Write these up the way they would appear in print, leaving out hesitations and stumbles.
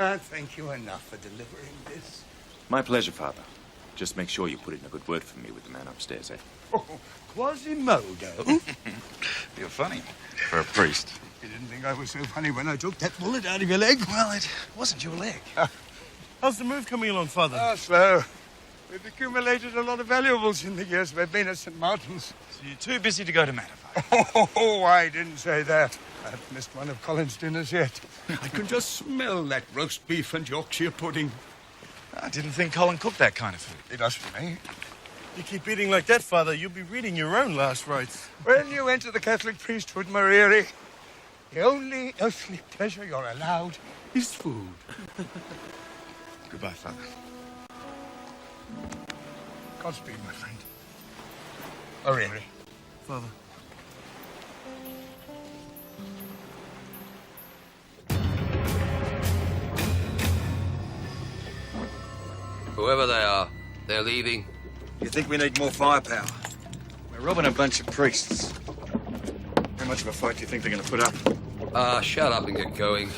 can't thank you enough for delivering this. My pleasure, Father. Just make sure you put in a good word for me with the man upstairs, eh? Oh, Quasimodo. You're funny for a priest. You didn't think I was so funny when I took that bullet out of your leg? Well, it wasn't your leg. How's the move coming along, Father? Oh, slow. We've accumulated a lot of valuables in the years we've been at St. Martin's. So you're too busy to go to Matterford. Oh, I didn't say that. I haven't missed one of Colin's dinners yet. I can just smell that roast beef and Yorkshire pudding. I didn't think Colin cooked that kind of food. He does for me. You keep eating like that, Father, you'll be reading your own last rites. When you enter the Catholic priesthood, Mauriri, the only earthly pleasure you're allowed is food. Goodbye, Father. Godspeed, my friend. Mauriri. Father. Whoever they are, they're leaving. You think we need more firepower? We're robbing a bunch of priests. How much of a fight do you think they're going to put up? Shut up and get going.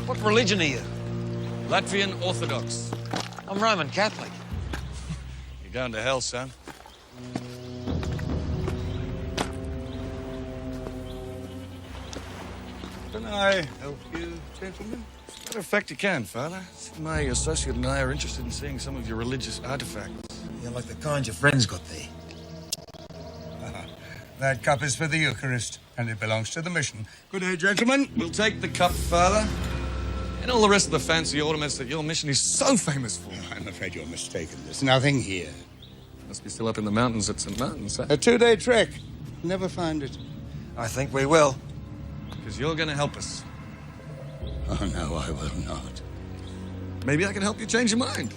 What religion are you? Latvian Orthodox. I'm Roman Catholic. You're going to hell, son. Can I help you, gentlemen? Matter of fact, you can, Father. My associate and I are interested in seeing some of your religious artifacts. You're like the kind your friends got there. That cup is for the Eucharist, and it belongs to the mission. Good day, gentlemen. We'll take the cup, Father. And all the rest of the fancy ornaments that your mission is so famous for. I'm afraid you're mistaken. There's nothing here. Must be still up in the mountains at St. Martin's, eh? A 2-day trek. Never find it. I think we will. Because you're going to help us. Oh, no, I will not. Maybe I can help you change your mind.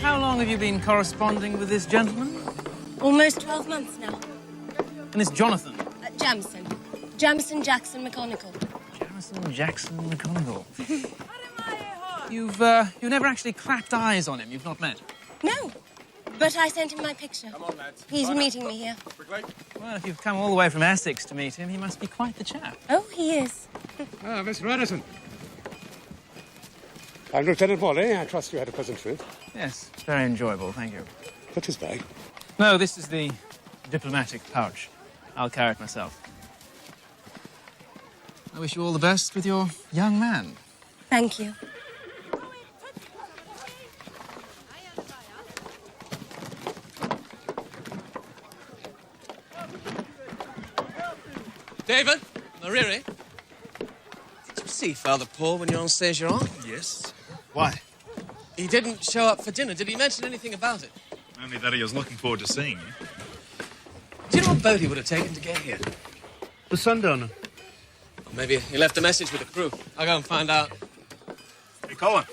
How long have you been corresponding with this gentleman? Almost 12 months now. And this Jonathan? Jamison. Jamison Jackson McGonagall. Jamison Jackson McGonagall. You've never actually clapped eyes on him. You've not met? No, but I sent him my picture. Come on, lads. He's meeting me here. Well, if you've come all the way from Essex to meet him, he must be quite the chap. Oh, he is. Miss Radisson. I'm Lieutenant Wally. I trust you had a pleasant trip. Yes, it's very enjoyable, thank you. Put his bag. No, this is the diplomatic pouch. I'll carry it myself. I wish you all the best with your young man. Thank you. David, Mauriri. Did you see Father Paul when you're on stage your aunt? Yes. Why? He didn't show up for dinner. Did he mention anything about it? Only that he was looking forward to seeing you. Do you know what boat he would have taken to get here? The Sundowner. Or maybe he left a message with the crew. I'll go and find out. Hey, Colin.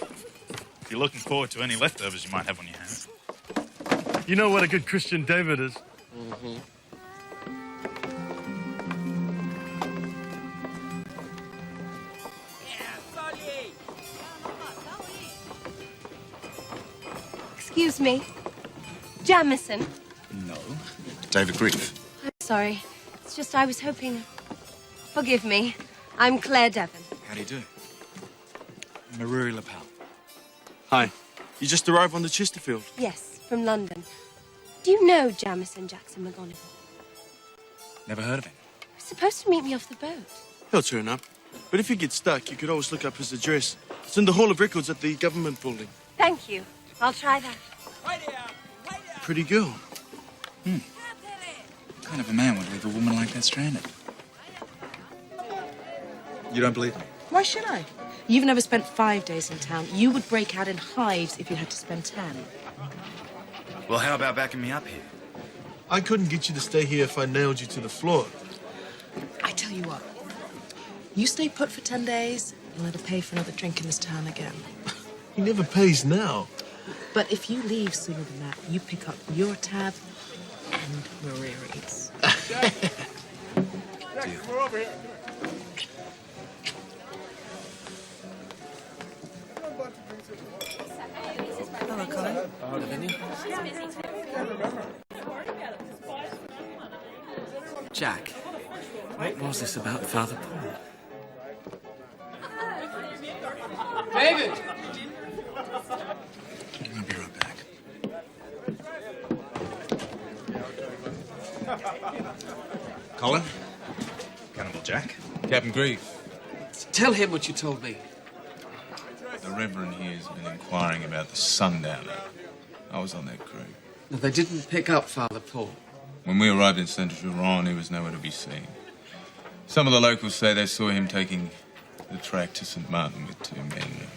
If you're looking forward to any leftovers you might have on your hands. You know what a good Christian David is. Mm-hmm. Excuse me. Jamison. No. David Grief. I'm sorry. It's just I was hoping... Forgive me. I'm Claire Devon. How do you do? Mauriri lapel. Hi. You just arrived on the Chesterfield. Yes, from London. Do you know Jamison Jackson McGonigal? Never heard of him. He was supposed to meet me off the boat. He'll turn up. But if you get stuck, you could always look up his address. It's in the Hall of Records at the government building. Thank you. I'll try that. Pretty girl. What kind of a man would leave a woman like that stranded? You don't believe me? Why should I? You've never spent 5 days in town. You would break out in hives if you had to spend 10. Well, how about backing me up here? I couldn't get you to stay here if I nailed you to the floor. I tell you what. You stay put for 10 days, you'll never pay for another drink in this town again. He never pays now. But if you leave sooner than that, you pick up your tab and Mauriri's. We're over here. Hello, Colin. Good evening. Jack, what was this about Father Paul? David! I'll be right back. Colin? Cannibal Jack? Captain Grief. Tell him what you told me. The Reverend here has been inquiring about the Sundowner. I was on that crew. No, they didn't pick up Father Paul. When we arrived in Saint-Geron, he was nowhere to be seen. Some of the locals say they saw him taking the track to St. Martin with 2 men.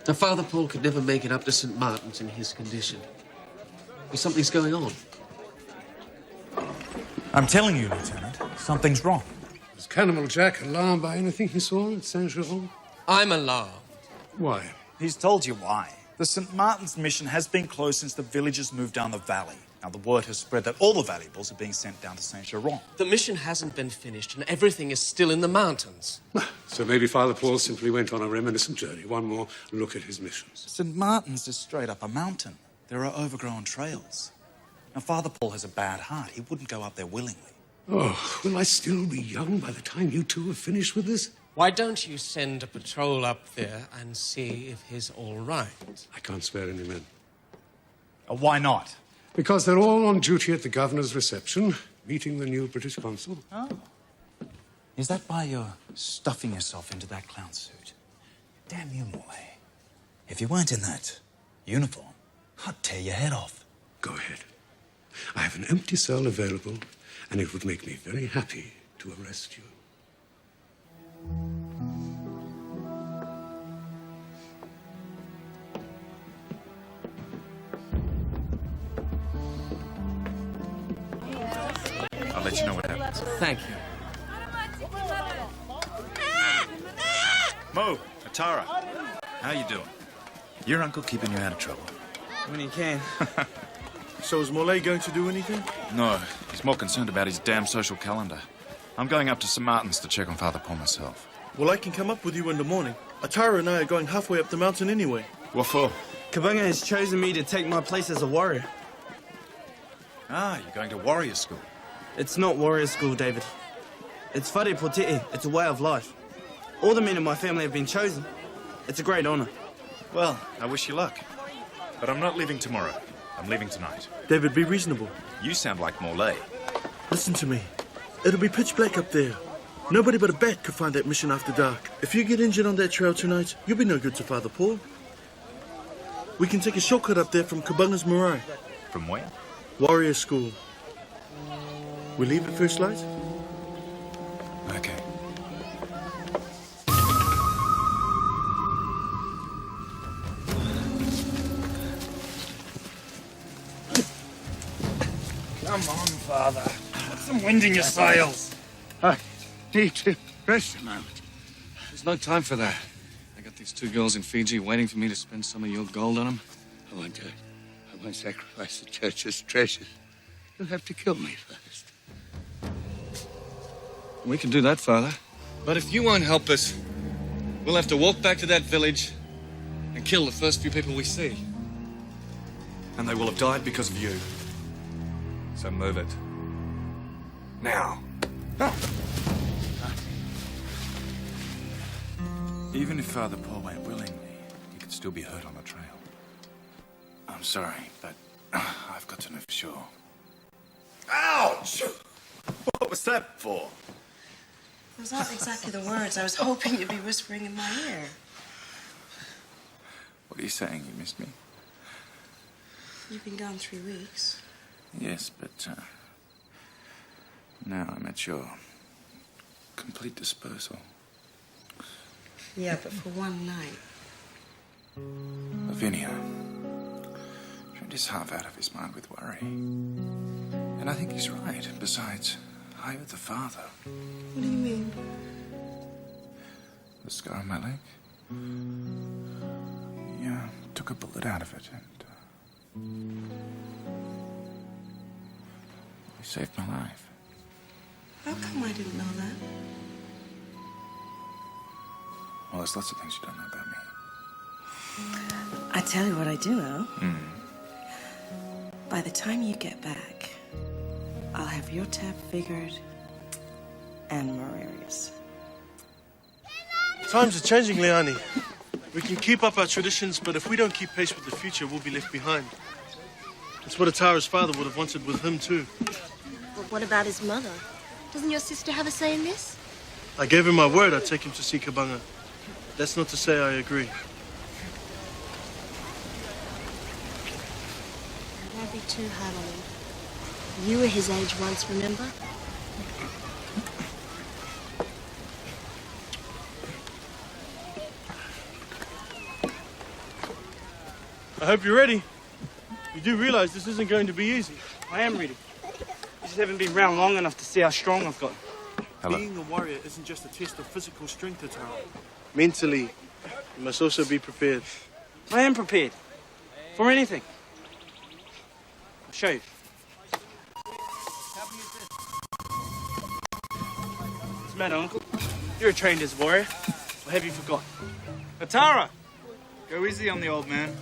Now, Father Paul could never make it up to St. Martin's in his condition. Well, something's going on. I'm telling you, Lieutenant, something's wrong. Was Cannibal Jack alarmed by anything he saw at Saint-Geron? I'm alarmed. Why? He's told you why. The St. Martin's mission has been closed since the villagers moved down the valley. Now, the word has spread that all the valuables are being sent down to Saint-Geron. The mission hasn't been finished, and everything is still in the mountains. So maybe Father Paul simply went on a reminiscent journey. One more look at his missions. St. Martin's is straight up a mountain. There are overgrown trails. Now, Father Paul has a bad heart. He wouldn't go up there willingly. Oh, will I still be young by the time you two are finished with this? Why don't you send a patrol up there and see if he's all right? I can't spare any men. Why not? Because they're all on duty at the governor's reception, meeting the new British consul. Oh. Is that why you're stuffing yourself into that clown suit? Damn you, Morley. If you weren't in that uniform, I'd tear your head off. Go ahead. I have an empty cell available, and it would make me very happy to arrest you. I'll let you know what happens. Thank you. Mo, Atara, how you doing? Your uncle keeping you out of trouble? When he can. So is Morley going to do anything? No, he's more concerned about his damn social calendar. I'm going up to St. Martin's to check on Father Paul myself. Well, I can come up with you in the morning. Atara and I are going halfway up the mountain anyway. What for? Kabunga has chosen me to take my place as a warrior. Ah, you're going to warrior school. It's not warrior school, David. It's whare potete. It's a way of life. All the men in my family have been chosen. It's a great honor. Well, I wish you luck. But I'm not leaving tomorrow. I'm leaving tonight. David, be reasonable. You sound like Morley. Listen to me. It'll be pitch black up there. Nobody but a bat could find that mission after dark. If you get injured on that trail tonight, you'll be no good to Father Paul. We can take a shortcut up there from Kabunga's Marae. From where? Warrior school. We leave at first light? Okay. father. Put some wind in your sails. I need to rest a moment. There's no time for that. I got these 2 girls in Fiji waiting for me to spend some of your gold on them. I won't do it. I won't sacrifice the church's treasures. You'll have to kill me first. We can do that, Father. But if you won't help us, we'll have to walk back to that village and kill the first few people we see. And they will have died because of you. So move it. Now. Even if Father Paul went willingly, he could still be hurt on the trail. I'm sorry, but I've got to know for sure. Ouch! What was that for? Those aren't exactly the words I was hoping you'd be whispering in my ear. What are you saying? You missed me? You've been gone 3 weeks. Yes, but now I'm at your complete disposal. Yeah, but for one night. Lavinia, Trent is half out of his mind with worry. And I think he's right. Besides, I owe the father. What do you mean? The scar on my leg? Yeah, took a bullet out of it and he saved my life. How come I didn't know that? Well, there's lots of things you don't know about me. I tell you what I do know. By the time you get back, I'll have your tab figured and Mauriri's. Times are changing, Leani. We can keep up our traditions, but if we don't keep pace with the future, we'll be left behind. It's what Atara's father would have wanted with him, too. But what about his mother? Doesn't your sister have a say in this? I gave him my word I'd take him to see Kabanga. That's not to say I agree. Don't be too hard on him. You were his age once, remember? I hope you're ready. You do realize this isn't going to be easy. I am ready. I just haven't been around long enough to see how strong I've got. Hello. Being a warrior isn't just a test of physical strength, Atara. Mentally, you must also be prepared. I am prepared. For anything. I'll show you. What's the matter, Uncle? You're trained as a warrior. Or have you forgotten? Atara! Go easy on the old man.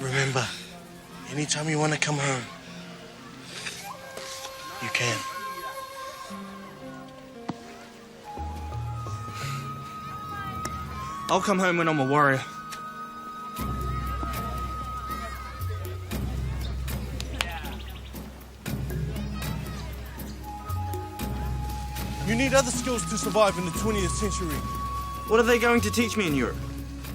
Remember, anytime you want to come home, you can. I'll come home when I'm a warrior. You need other skills to survive in the 20th century. What are they going to teach me in Europe?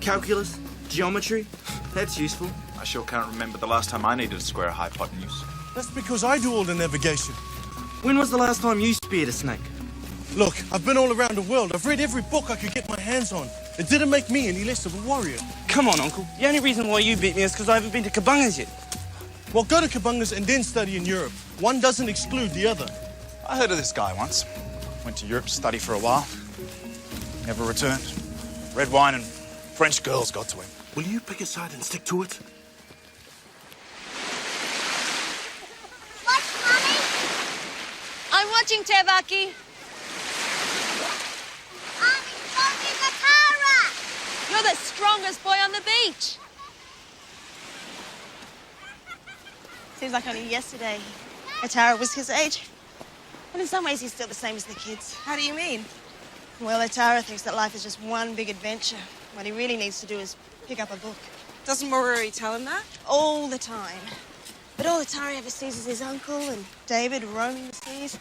Calculus? Geometry? That's useful. I sure can't remember the last time I needed to square a hypotenuse. That's because I do all the navigation. When was the last time you speared a snake? Look, I've been all around the world. I've read every book I could get my hands on. It didn't make me any less of a warrior. Come on, Uncle. The only reason why you beat me is because I haven't been to Kabangas yet. Well, go to Kabangas and then study in Europe. One doesn't exclude the other. I heard of this guy once. Went to Europe to study for a while. Never returned. Red wine and French girls got to him. Will you pick a side and stick to it? Watch, Mommy! I'm watching, Tevaki. I'm watching Atara! You're the strongest boy on the beach. Seems like only yesterday Atara was his age. Well, in some ways, he's still the same as the kids. How do you mean? Well, Atara thinks that life is just one big adventure. What he really needs to do is pick up a book. Doesn't Mauriri tell him that? All the time. But all Atara ever sees is his uncle and David roaming the seas.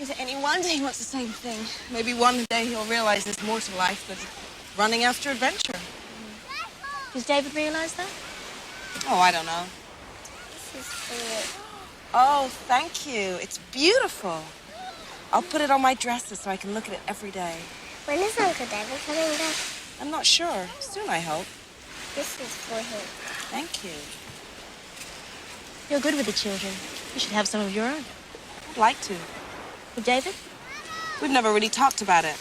Is it any wonder he wants the same thing? Maybe one day he'll realize there's more to life than running after adventure. Does David realize that? Oh, I don't know. This is for it. Oh, thank you. It's beautiful. I'll put it on my dresser so I can look at it every day. When is Uncle David coming back? I'm not sure. Soon, I hope. This is for him. Thank you. You're good with the children. You should have some of your own. I'd like to. With David? We've never really talked about it.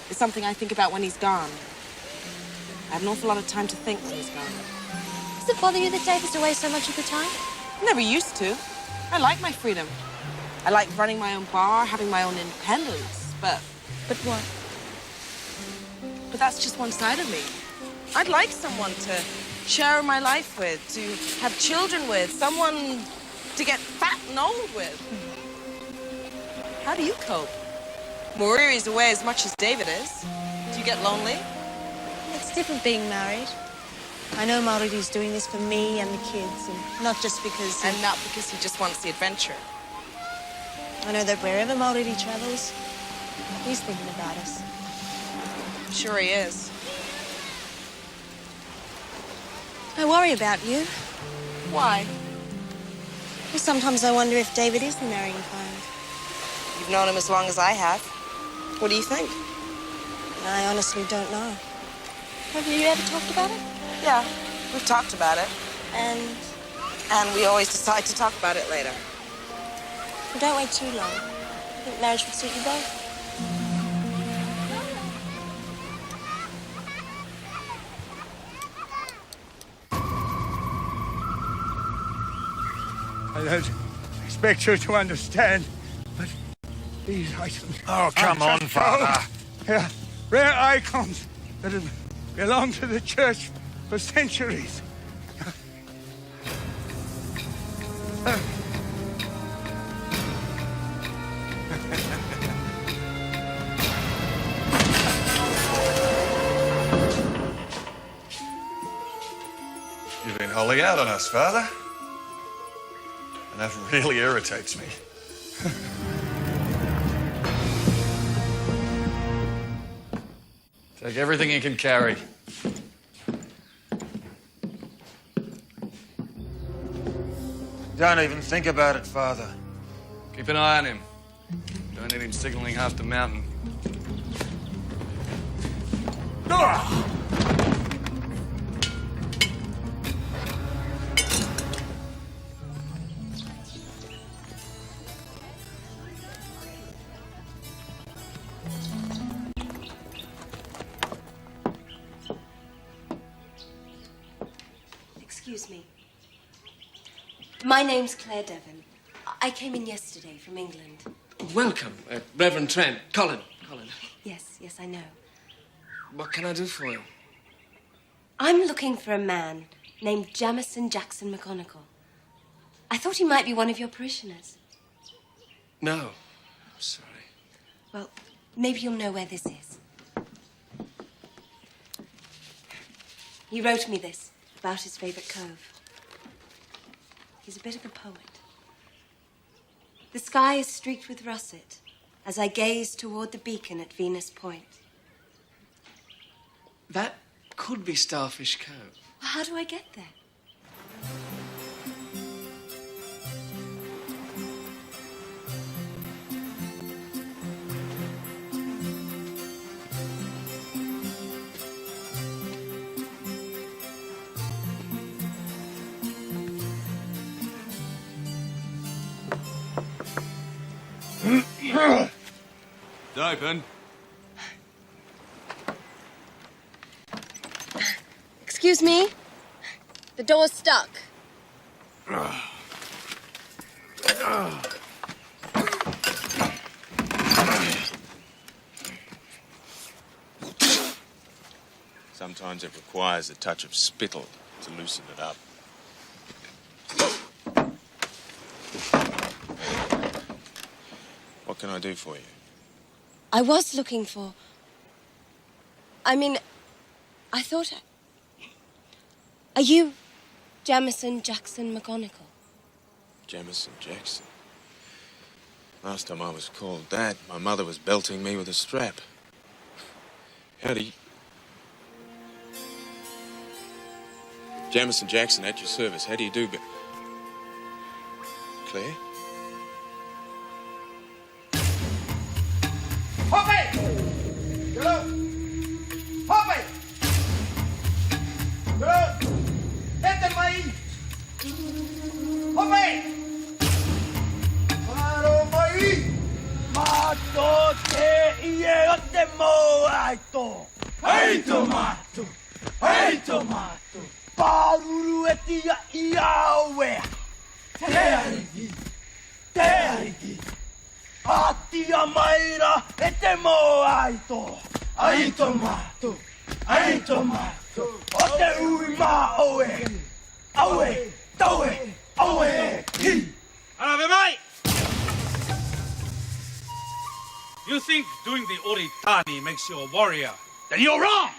It's something I think about when he's gone. I have an awful lot of time to think when he's gone. Does it bother you that David's away so much of the time? I never used to. I like my freedom. I like running my own bar, having my own independence, but... But what? But that's just one side of me. I'd like someone to share my life with, to have children with, someone to get fat and old with. How do you cope? Mauriri's away as much as David is. Do you get lonely? It's different being married. I know Mauriri's doing this for me and the kids, and not just because... And not because he just wants the adventure. I know that wherever Mauriri travels, he's thinking about us. I'm sure he is. I worry about you. Why? Well, sometimes I wonder if David is the marrying kind. You've known him as long as I have. What do you think? I honestly don't know. Have you ever talked about it? Yeah, we've talked about it. And we always decide to talk about it later. Well, don't wait too long. I think marriage would suit you both. I don't expect you to understand, but these items... Oh, come on, Father. They're rare icons that have belonged to the church for centuries. You've been holding out on us, Father. And that really irritates me. Take everything you can carry. Don't even think about it, Father. Keep an eye on him. Don't need him signaling half the mountain. Excuse me. My name's Claire Devon. I came in yesterday from England. Welcome, Reverend Trent. Colin. Yes, I know. What can I do for you? I'm looking for a man named Jamison Jackson McGonagall. I thought he might be one of your parishioners. No, I'm sorry. Well, maybe you'll know where this is. He wrote me this about his favourite cove. He's a bit of a poet. The sky is streaked with russet as I gaze toward the beacon at Venus Point. That could be Starfish Cove. How do I get there? It's open. Excuse me? The door's stuck. Sometimes it requires a touch of spittle to loosen it up. What can I do for you? I was looking for... I thought... Are you Jamison Jackson McGonagall? Jamison Jackson. Last time I was called that, my mother was belting me with a strap. How do you... Jamison Jackson, at your service. How do you do, but... Claire? aito. Hei tomato. Hei tomato. Paruru e tia iaue. Terigi. Terigi. Atia maira e te mo aito. Ai tomato. Ai tomato. O te ui ma oe. Aue. Taue. Aue. Hi. Ave mai! You think doing the Oritani makes you a warrior? Then you're wrong!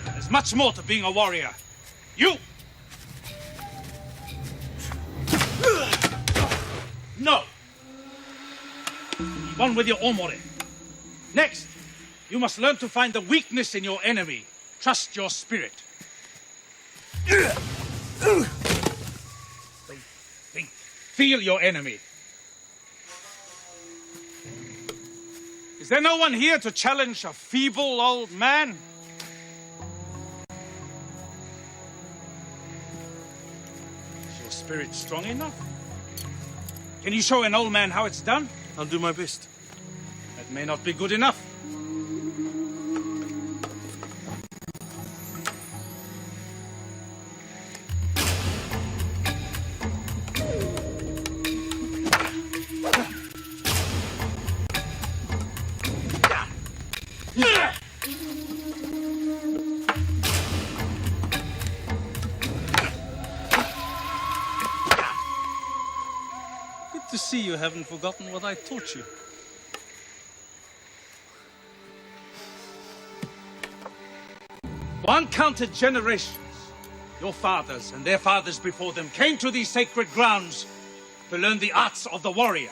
There's much more to being a warrior. You! No! One with your omore. Next, you must learn to find the weakness in your enemy. Trust your spirit. Think. Feel your enemy. Is there no one here to challenge a feeble old man? Is your spirit strong enough? Can you show an old man how it's done? I'll do my best. That may not be good enough. To see you haven't forgotten what I taught you. For uncounted generations, your fathers and their fathers before them came to these sacred grounds to learn the arts of the warrior.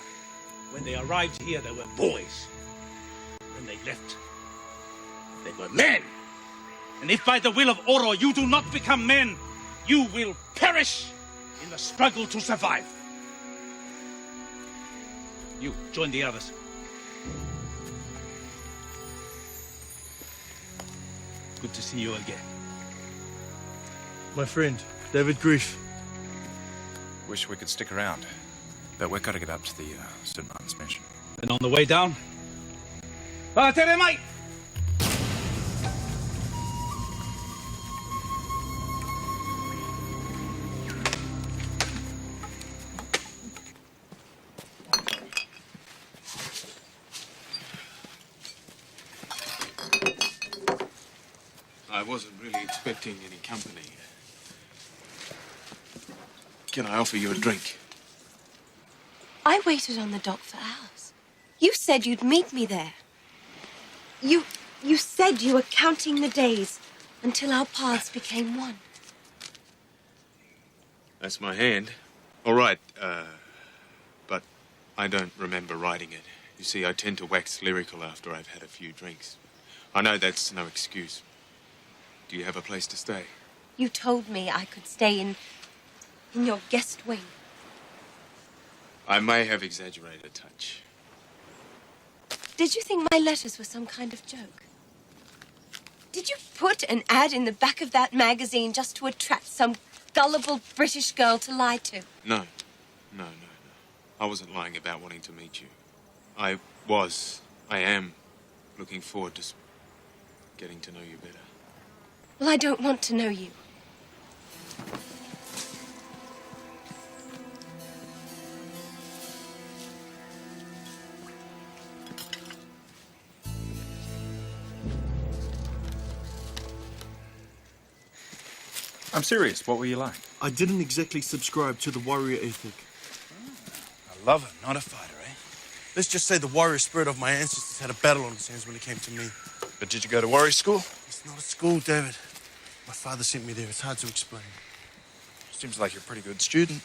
When they arrived here, they were boys. When they left, they were men. And if by the will of Oro you do not become men, you will perish in the struggle to survive. You, join the others. Good to see you again. My friend, David Grief. Wish we could stick around, but we've got to get up to the St. Martin's Mission. And on the way down, Tere mate! I wasn't really expecting any company. Can I offer you a drink? I waited on the dock for hours. You said you'd meet me there. You said you were counting the days until our paths became one. That's my hand. All right, but I don't remember writing it. You see, I tend to wax lyrical after I've had a few drinks. I know that's no excuse. Do you have a place to stay? You told me I could stay in your guest wing. I may have exaggerated a touch. Did you think my letters were some kind of joke? Did you put an ad in the back of that magazine just to attract some gullible British girl to lie to? No. I wasn't lying about wanting to meet you. I am looking forward to getting to know you better. Well, I don't want to know you. I'm serious. What were you like? I didn't exactly subscribe to the warrior ethic. A lover, not a fighter, eh? Let's just say the warrior spirit of my ancestors had a battle on his hands when it came to me. But did you go to warrior school? It's not a school, David. My father sent me there. It's hard to explain. Seems like you're a pretty good student.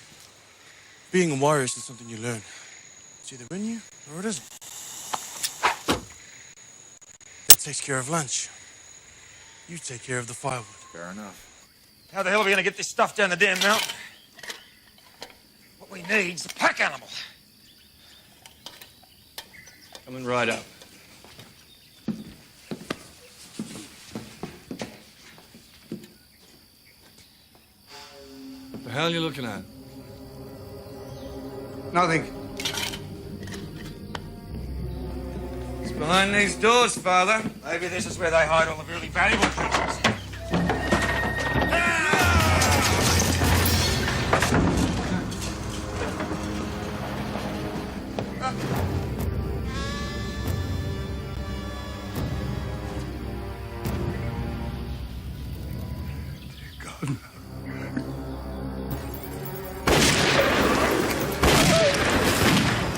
Being a warrior isn't something you learn. It's either in you or it isn't. That takes care of lunch. You take care of the firewood. Fair enough. How the hell are we going to get this stuff down the damn mountain? What we need's a pack animal. Coming right up. The hell are you looking at? Nothing. Behind these doors, Father. Maybe this is where they hide all the really valuable treasures.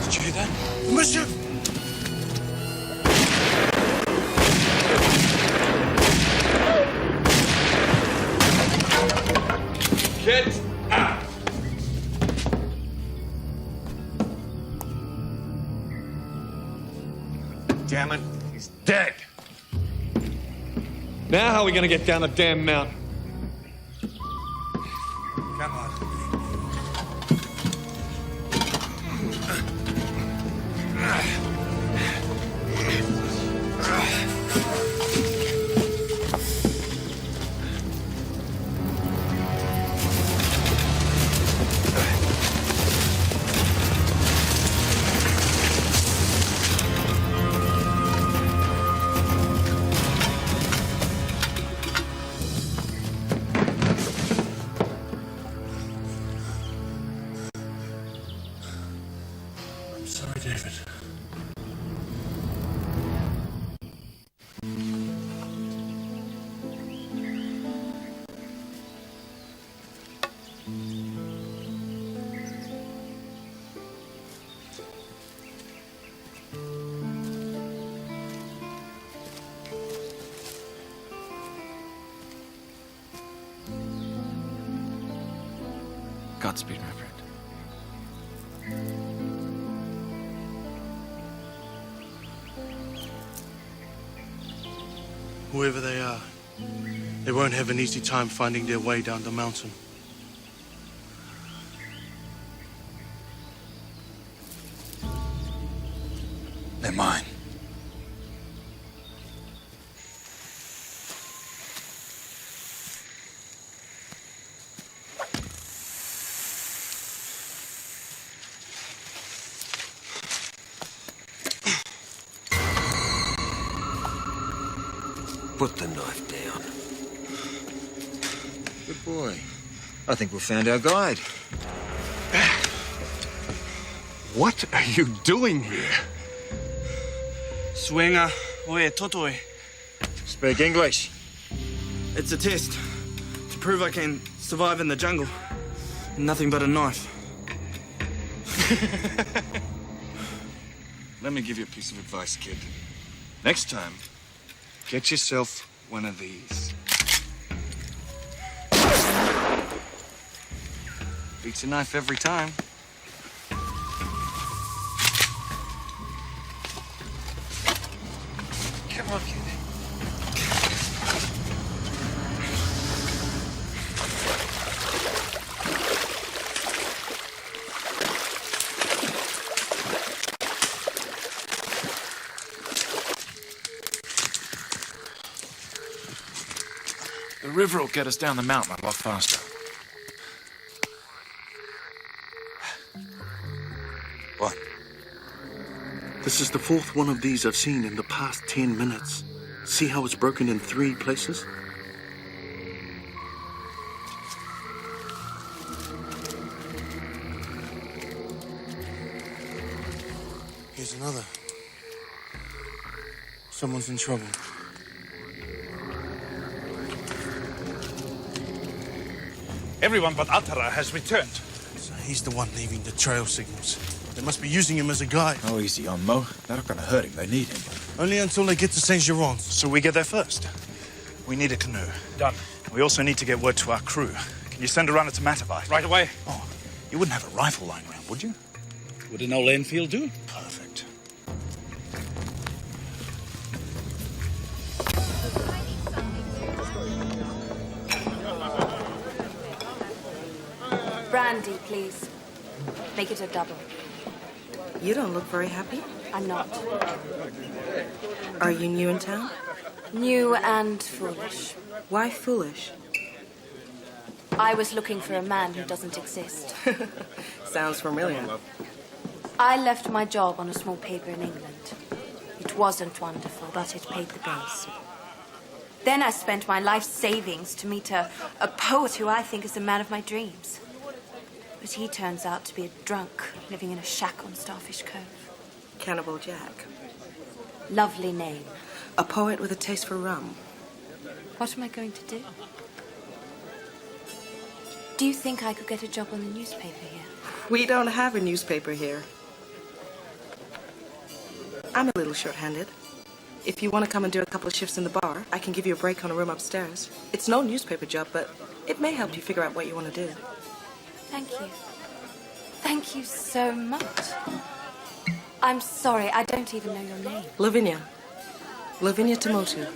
Did you hear that? Monsieur! Get out! Damn it, he's dead. Now how are we gonna get down the damn mountain? Come on. I'm sorry, David. Godspeed, my friend. Whoever they are, they won't have an easy time finding their way down the mountain. They're mine. Put the knife down. Good boy. I think we've found our guide. What are you doing here? Swinger, oe totoi. Speak English. It's a test to prove I can survive in the jungle. Nothing but a knife. Let me give you a piece of advice, kid. Next time, get yourself one of these. Beats a knife every time. Come on, kid. The river will get us down the mountain a lot faster. What? This is the fourth one of these I've seen in the past 10 minutes. See how it's broken in 3 places? Here's another. Someone's in trouble. Everyone but Atara has returned. So he's the one leaving the trail signals. They must be using him as a guide. Oh, easy on, Mo. They're not going to hurt him. They need him. Only until they get to Saint Geron. So we get there first. We need a canoe. Done. We also need to get word to our crew. Can you send a runner to Matavai? Right away. Oh, you wouldn't have a rifle lying around, would you? Would an old Enfield do? Perfect. Brandy, please. Make it a double. You don't look very happy. I'm not. Are you new in town? New and foolish. Why foolish? I was looking for a man who doesn't exist. Sounds familiar. I left my job on a small paper in England. It It wasn't wonderful, but it paid the bills. Then I spent my life savings to meet a poet who I think is the man of my dreams. But he turns out to be a drunk living in a shack on Starfish Cove. Cannibal Jack. Lovely name. A poet with a taste for rum. What am I going to do? Do you think I could get a job on the newspaper here? We don't have a newspaper here. I'm a little short-handed. If you want to come and do a couple of shifts in the bar, I can give you a break on a room upstairs. It's no newspaper job, but it may help you figure out what you want to do. Thank you. Thank you so much. I'm sorry, I don't even know your name. Lavinia. Lavinia Tamotu.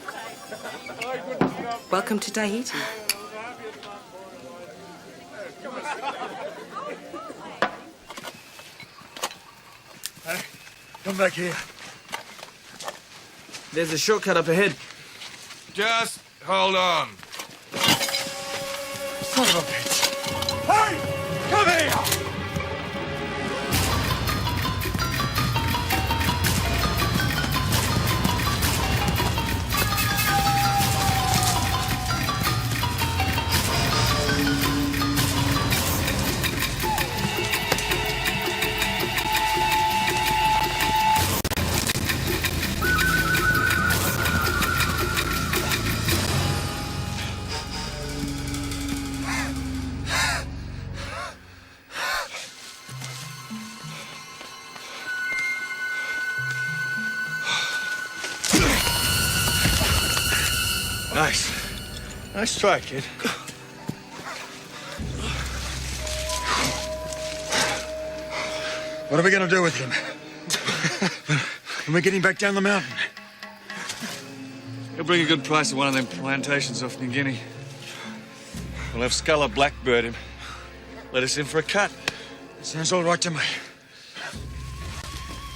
Welcome to Tahiti. Hey, come back here. There's a shortcut up ahead. Just hold on. Son of a bitch. Hey! Come here! Nice. Nice try, kid. What are we going to do with him? When we get him back down the mountain? He'll bring a good price at one of them plantations off New Guinea. We'll have Sculler blackbird him. Let us in for a cut. Sounds all right to me.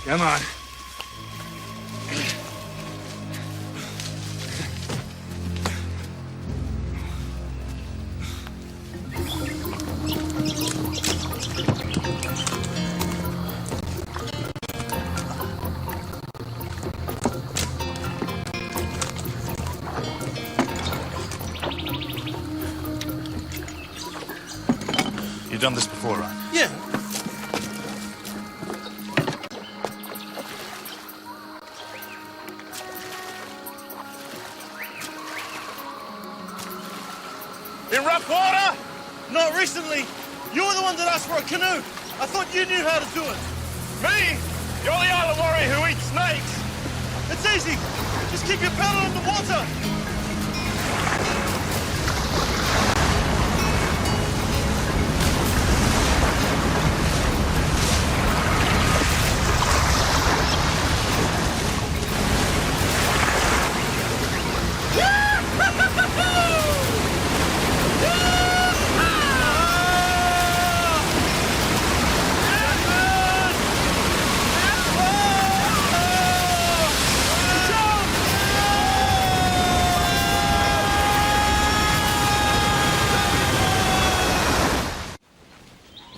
Come on. You've done this before, right? Yeah. In rough water? Not recently. You were the one that asked for a canoe. I thought you knew how to do it. Me? You're the island warrior who eats snakes. It's easy. Just keep your paddle in the water.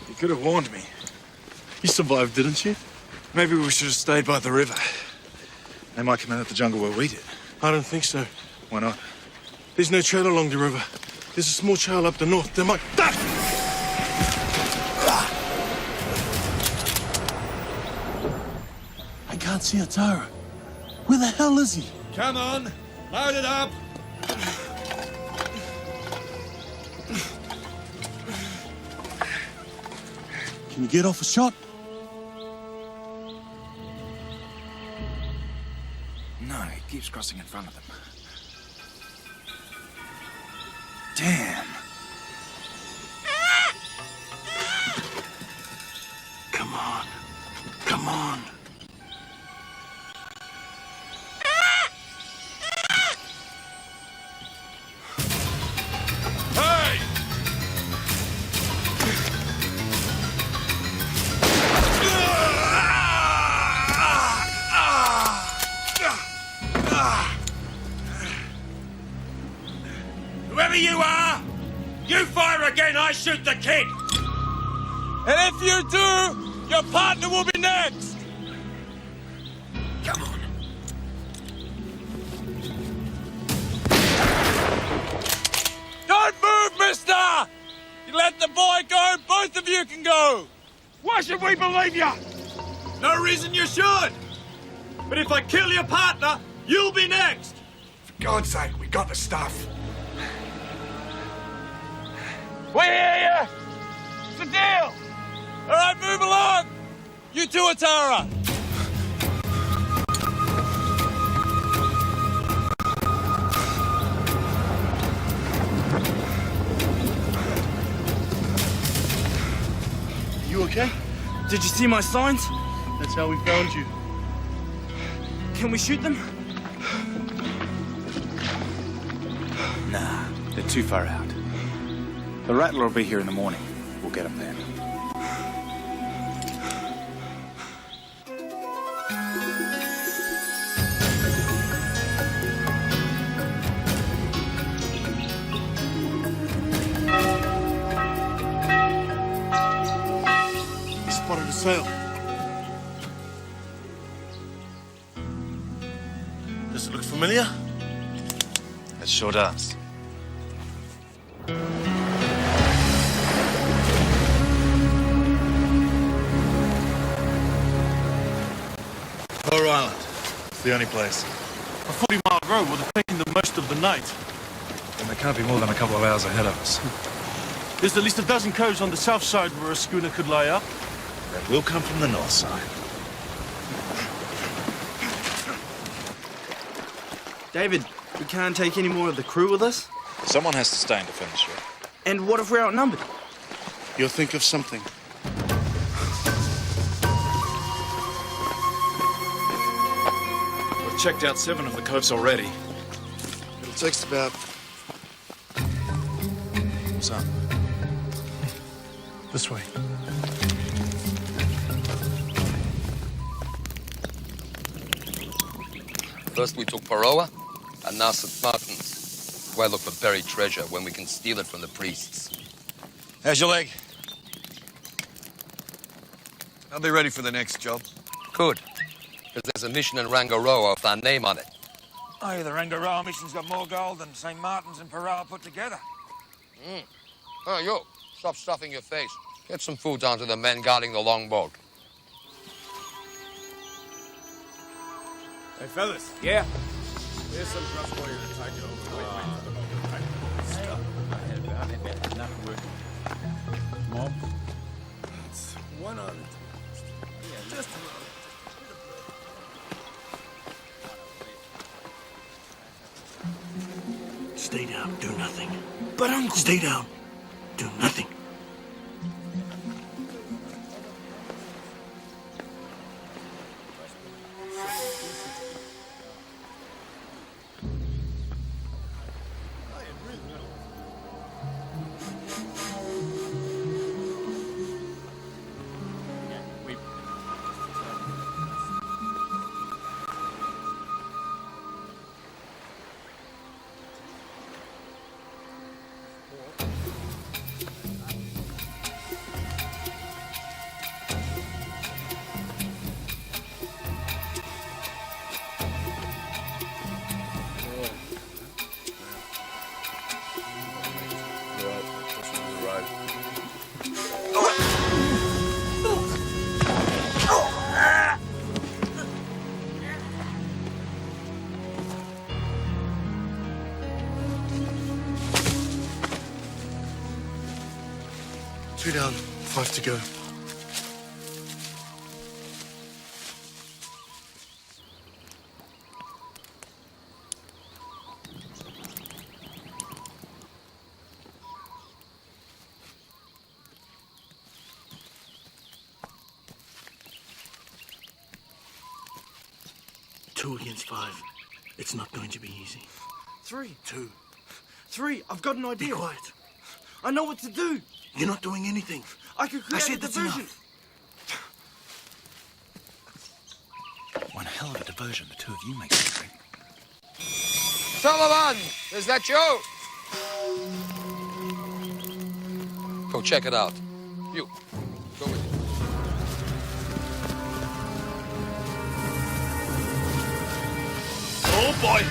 You could have warned me. You survived, didn't you? Maybe we should have stayed by the river. They might come out of the jungle where we did. I don't think so. Why not? There's no trail along the river. There's a small trail up the north. They might... I can't see Atara. Where the hell is he? Come on, load it up. Can you get off a shot? No, he keeps crossing in front of them. Damn. Come on. Come on. Hey! Whoever you are, you fire again, I shoot the kid. And if you do, your partner will be next. Come on. let the boy go, both of you can go. Why should we believe you? No reason you should. But if I kill your partner, you'll be next. For God's sake, we got the stuff. We hear you. It's a deal. All right, move along. You too, Atara. You okay? Did you see my signs? That's how we found you. Can we shoot them? Nah, they're too far out. The Rattler will be here in the morning. We'll get him then. Spotted a sail. Does it look familiar? It sure does. Poor Island. It's the only place. A 40-mile road would have taken them most of the night. And they can't be more than a couple of hours ahead of us. There's at least a dozen coves on the south side where a schooner could lie up. That will come from the north side. David, we can't take any more of the crew with us? Someone has to stay in to finish it. And what if we're outnumbered? You'll think of something. We've checked out 7 of the coves already. It'll take us about... What's up? this way. First we took Paroa, and now St. Martin's. Why look for buried treasure when we can steal it from the priests? How's your leg? I'll be ready for the next job. Good. Because there's a mission in Rangaroa with our name on it. Oh, the Rangaroa mission's got more gold than St. Martin's and Paroa put together. Oh, you. Stop stuffing your face. Get some food down to the men guarding the longboat. Hey, fellas. Yeah? Here's some rough warrior to tide you over. Wait. Stop. I had about it. Nothing working. Mob? It's one on it. Yeah, just Stay down, do nothing. But Uncle... Stay down, do nothing. Two down, 5 to go. Two against 5. It's not going to be easy. 3. 2. 3. I've got an idea. Be quiet. I know what to do. You're not doing anything. I could create a that's diversion. enough. One hell of a diversion the two of you make, Henry. Sullivan! Is that you? Go check it out. You. Go with it. Oh, boy!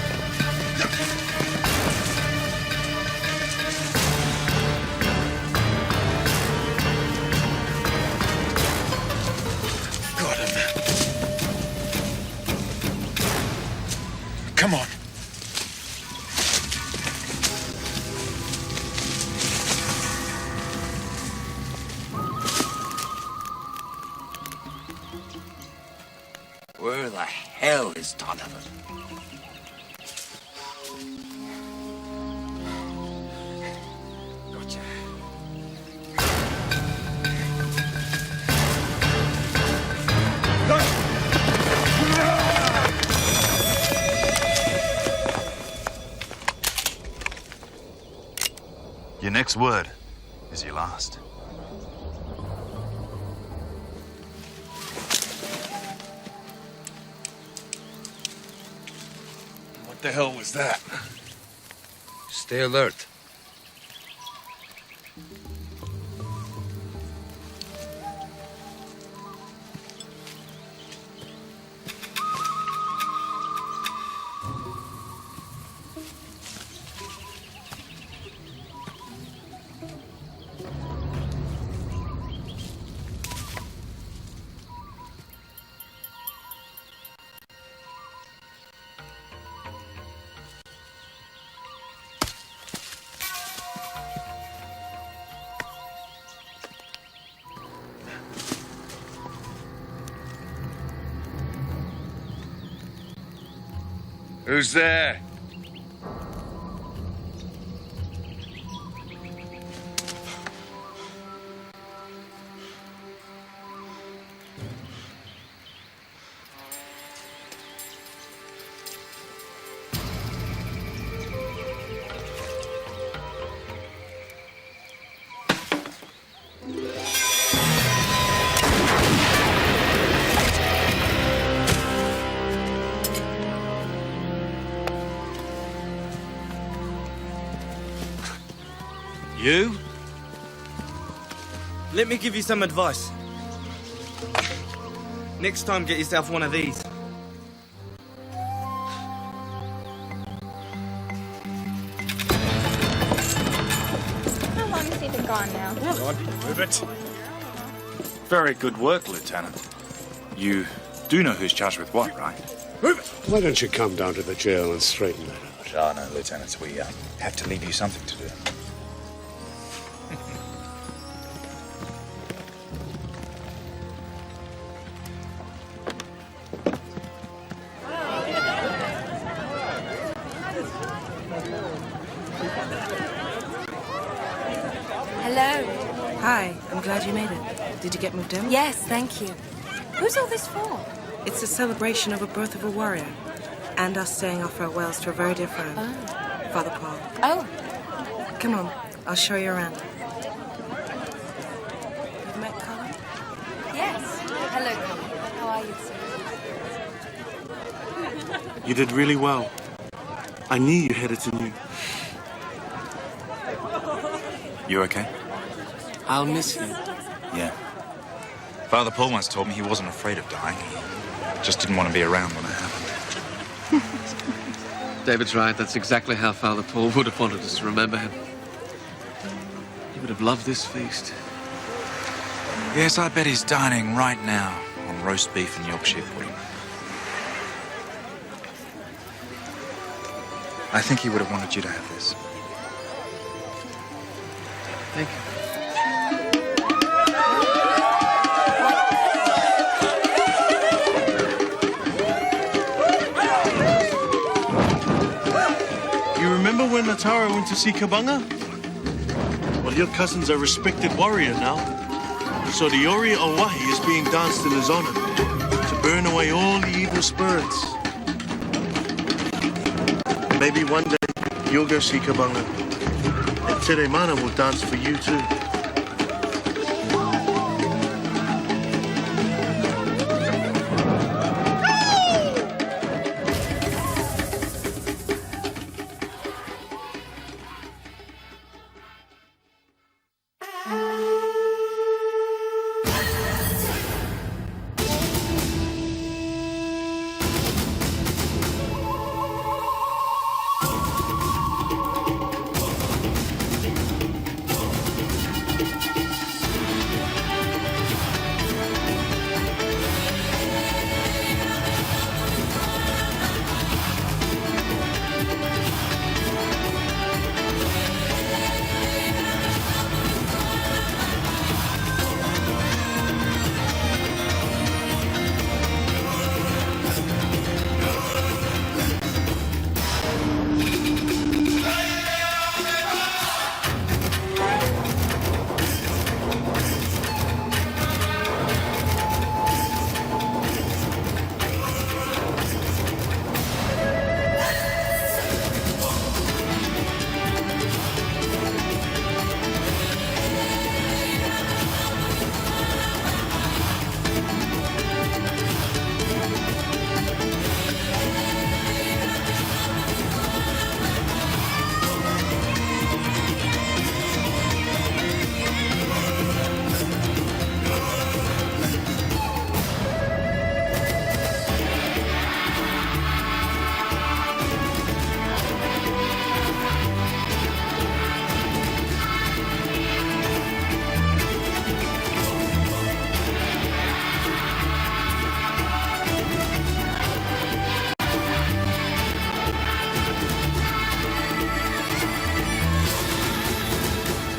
hell is done of it. Your next word is your last. What the hell was that? Stay alert. Who's there? You? Let me give you some advice. Next time, get yourself one of these. How long has he been gone now? Move it. Very good work, Lieutenant. You do know who's charged with what, right? Move it! Why don't you come down to the jail and straighten that out? Oh, no, Lieutenant, we have to leave you something to do. Hello. Hi, I'm glad you made it. Did you get moved in? Yes, thank you. Who's all this for? It's a celebration of a birth of a warrior. And us saying our farewells to a very dear friend, Father Paul. Oh. Come on, I'll show you around. You've met Colin? Yes. Hello, Colin. How are you, sir? You did really well. I knew you had it in you. You okay? I'll miss you. Yeah. Father Paul once told me he wasn't afraid of dying. He just didn't want to be around when it happened. David's right. That's exactly how Father Paul would have wanted us to remember him. He would have loved this feast. Yes, I bet he's dining right now on roast beef and Yorkshire pudding. I think he would have wanted you to have this. Thank you. You remember when Natara went to see Kabanga? Well, your cousin's a respected warrior now. So the Ori Awahi is being danced in his honor to burn away all the evil spirits. Maybe one day you'll go see Kabanga. And Tere Mana will dance for you too.